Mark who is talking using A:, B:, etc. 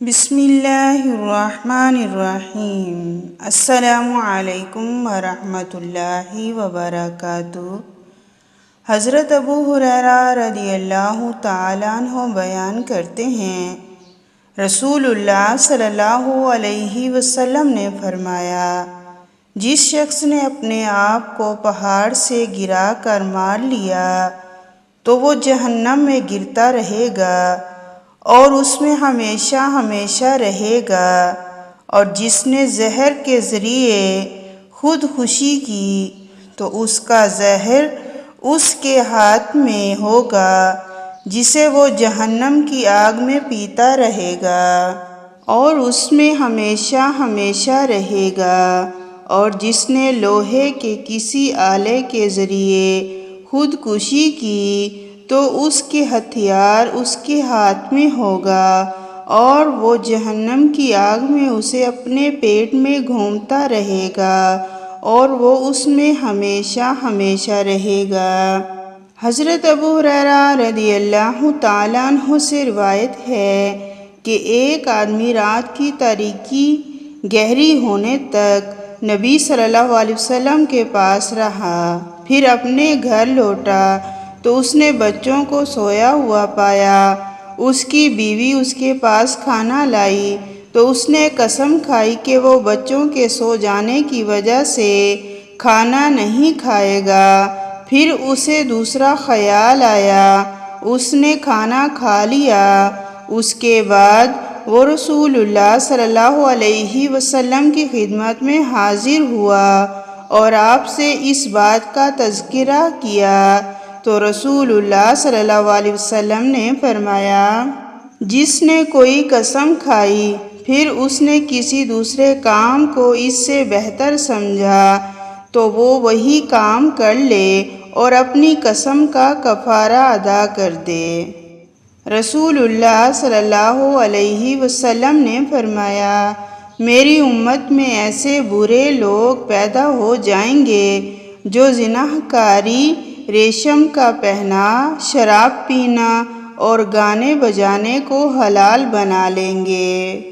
A: بسم اللہ الرحمن الرحیم۔ السلام علیکم ورحمۃ اللہ وبرکاتہ۔ حضرت ابو ہریرہ رضی اللہ تعالیٰ عنہ بیان کرتے ہیں، رسول اللہ صلی اللہ علیہ وسلم نے فرمایا، جس شخص نے اپنے آپ کو پہاڑ سے گرا کر مار لیا تو وہ جہنم میں گرتا رہے گا اور اس میں ہمیشہ ہمیشہ رہے گا، اور جس نے زہر کے ذریعے خودکشی کی تو اس کا زہر اس کے ہاتھ میں ہوگا جسے وہ جہنم کی آگ میں پیتا رہے گا اور اس میں ہمیشہ ہمیشہ رہے گا، اور جس نے لوہے کے کسی آلے کے ذریعے خودکشی کی تو اس کے ہتھیار اس کے ہاتھ میں ہوگا اور وہ جہنم کی آگ میں اسے اپنے پیٹ میں گھومتا رہے گا اور وہ اس میں ہمیشہ ہمیشہ رہے گا۔ حضرت ابو ہریرہ رضی اللہ تعالیٰ عنہ سے روایت ہے کہ ایک آدمی رات کی تاریکی گہری ہونے تک نبی صلی اللہ علیہ وسلم کے پاس رہا، پھر اپنے گھر لوٹا تو اس نے بچوں کو سویا ہوا پایا۔ اس کی بیوی اس کے پاس کھانا لائی تو اس نے قسم کھائی کہ وہ بچوں کے سو جانے کی وجہ سے کھانا نہیں کھائے گا۔ پھر اسے دوسرا خیال آیا، اس نے کھانا کھا لیا۔ اس کے بعد وہ رسول اللہ صلی اللہ علیہ وسلم کی خدمت میں حاضر ہوا اور آپ سے اس بات کا تذکرہ کیا تو رسول اللہ صلی اللہ علیہ وسلم نے فرمایا، جس نے کوئی قسم کھائی پھر اس نے کسی دوسرے کام کو اس سے بہتر سمجھا تو وہ وہی کام کر لے اور اپنی قسم کا کفارہ ادا کر دے۔ رسول اللہ صلی اللہ علیہ وسلم نے فرمایا، میری امت میں ایسے برے لوگ پیدا ہو جائیں گے جو زنا کاری، ریشم کا پہنا، شراب پینا اور گانے بجانے کو حلال بنا لیں گے۔